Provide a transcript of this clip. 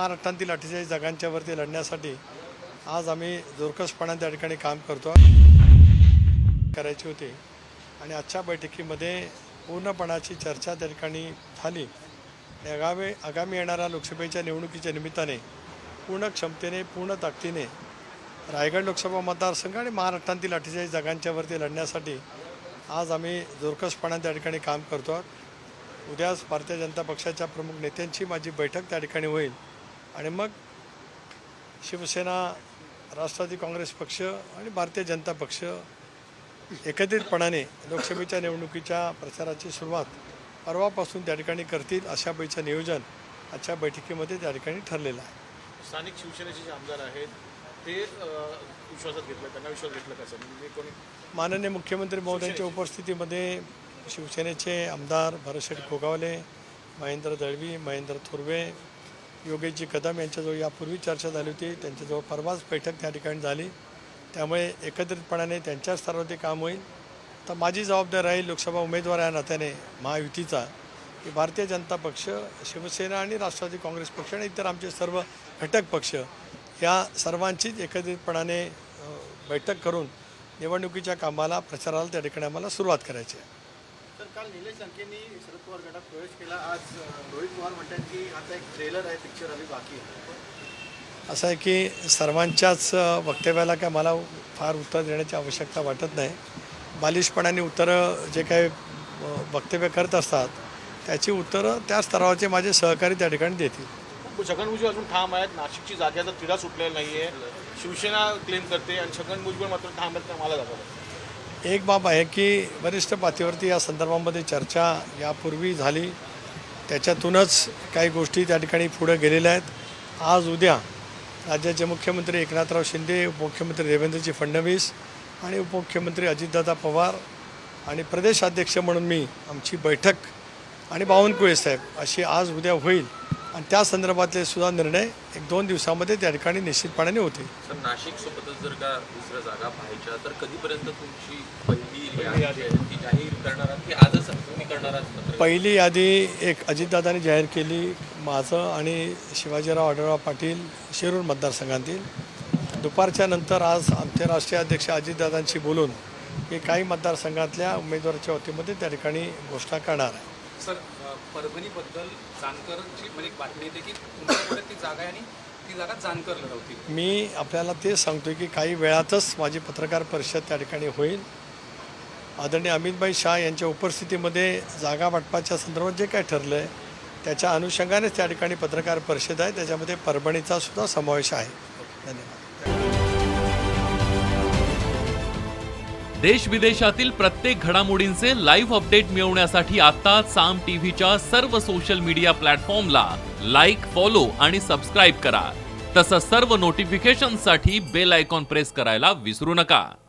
महाराष्ट्रातील 48 जागांच्यावरती लढण्यासाठी आज आम्ही जोरकसपणाने त्या ठिकाणी काम करतो करायची होती आणि आजच्या बैठकीमध्ये पूर्णपणाची चर्चा त्या ठिकाणी झाली। आगामी येणाऱ्या लोकसभेच्या निवडणुकीच्या निमित्ताने पूर्ण क्षमतेने पूर्ण ताकदीने रायगड लोकसभा मतदारसंघ आणि महाराष्ट्रातील 48 जागांच्यावरती लढण्यासाठी आज आम्ही जोरकसपणाने त्या ठिकाणी काम करतो। उद्याच भारतीय जनता पक्षाच्या प्रमुख नेत्यांची माझी बैठक त्या ठिकाणी होईल आणि मग शिवसेना, राष्ट्रवादी काँग्रेस पक्ष आणि भारतीय जनता पक्ष एकत्रितपणाने लोकसभेच्या निवडणुकीच्या प्रचाराची सुरुवात परवापासून त्या ठिकाणी करतील अशा पैचं नियोजन आजच्या बैठकीमध्ये त्या ठिकाणी ठरलेलं आहे। स्थानिक शिवसेनेचे जे आमदार आहेत ते विश्वासात घेतलं, त्यांना विश्वास घेतलं कसं म्हणजे कोणी माननीय मुख्यमंत्री महोदयांच्या उपस्थितीमध्ये शिवसेनेचे आमदार भरतशेठ गोगावले, महेंद्र दळवी, महेंद्र थोरवे, योगेशजी कदम यांच्याजवळ यापूर्वी चर्चा झाली होती। त्यांच्याजवळ परवाच बैठक त्या ठिकाणी झाली, त्यामुळे एकत्रितपणाने त्यांच्या स्तरावरती काम होईल। तर माझी जबाबदारी राहील लोकसभा उमेदवार या नात्याने महायुतीचा की भारतीय जनता पक्ष, शिवसेना आणि राष्ट्रवादी काँग्रेस पक्ष आणि इतर आमचे सर्व घटक पक्ष या सर्वांचीच एकत्रितपणाने बैठक करून निवडणुकीच्या कामाला, प्रचाराला त्या ठिकाणी आम्हाला सुरुवात करायची आहे। तर काल निलेश लंकेंनी शरद पवार गटात प्रवेश केला। आज रोहित पवार म्हणतात की आता एक ट्रेलर आहे, पिक्चर अभी बाकी आहे। असं आहे की सर्वांच्याच वक्तव्याला काय मला फार उत्तर देण्याची आवश्यकता वाटत नाही। बालिशपणाने उत्तरं जे काही वक्तव्य करत असतात त्याची उत्तरं त्या स्तरावरचे माझे सहकारी त्या ठिकाणी देतील। छगन भुजबळ अजून ठाम आहेत, नाशिकची जागेचा तिढा सुटलेला नाही आहे, शिवसेना क्लेम करते आणि छगन भुजबळ मात्र ठाम आहेत, मला दाखवलं। एक बाब आहे की वरिष्ठ पातळीवरती या संदर्भामध्ये चर्चा यापूर्वी झाली, त्याच्यातूनच काही गोष्टी त्या ठिकाणी पुढे गेलेल्या आहेत। आज उद्या राज्याचे मुख्यमंत्री एकनाथराव शिंदे, उपमुख्यमंत्री देवेंद्रजी फडणवीस आणि उपमुख्यमंत्री अजितदादा पवार आणि प्रदेशाध्यक्ष म्हणून मी आमची बैठक आणि बावनकुळे साहेब अशी आज उद्या होईल आणि त्या संदर्भातले सुद्धा निर्णय 1-2 दिवसामध्ये त्या ठिकाणी निश्चितपणाने होतील। सर, नाशिकसोबतच जर का दुसऱ्या जागा पाहायच्या तर कधीपर्यंत तुमची पहिली यादी आहे ती जाहीर करणार आहात की आजच तुम्ही करणार आहात? पहिली यादी एक अजितदादांनी जाहीर केली, माझं आणि शिवाजीराव आढळराव पाटील शिरूर मतदारसंघातील। दुपारच्या नंतर आज आमचे राष्ट्रीय अध्यक्ष अजितदादांशी बोलून की काही मतदारसंघातल्या उमेदवाराच्या वतीमध्ये त्या ठिकाणी घोषणा करणार आहे। सर, परभणीबद्दल जानकरची म्हणजे एक बातमी येते की तुमच्याकडे ती जागा आहे आणि ती जागा जानकर लढवतील। मी आपल्याला ते सांगतोय की काही वेळातच माझी पत्रकार परिषद त्या ठिकाणी होईल। आदरणीय अमितभाई शाह यांच्या उपस्थितीमध्ये जागा वाटपाच्या संदर्भात जे काय ठरलं आहे त्याच्या अनुषंगानेच त्या ठिकाणी पत्रकार परिषद आहे, त्याच्यामध्ये परभणीचा सुद्धा समावेश आहे। धन्यवाद। देश विदेशातील प्रत्येक घडामोडींचे लाईव्ह अपडेट मिळवण्यासाठी आता साम टीव्हीच्या सर्व सोशल मीडिया प्लॅटफॉर्मला लाईक, फॉलो आणि सबस्क्राईब करा। तसंच सर्व नोटिफिकेशनसाठी बेल आयकॉन प्रेस करायला विसरू नका।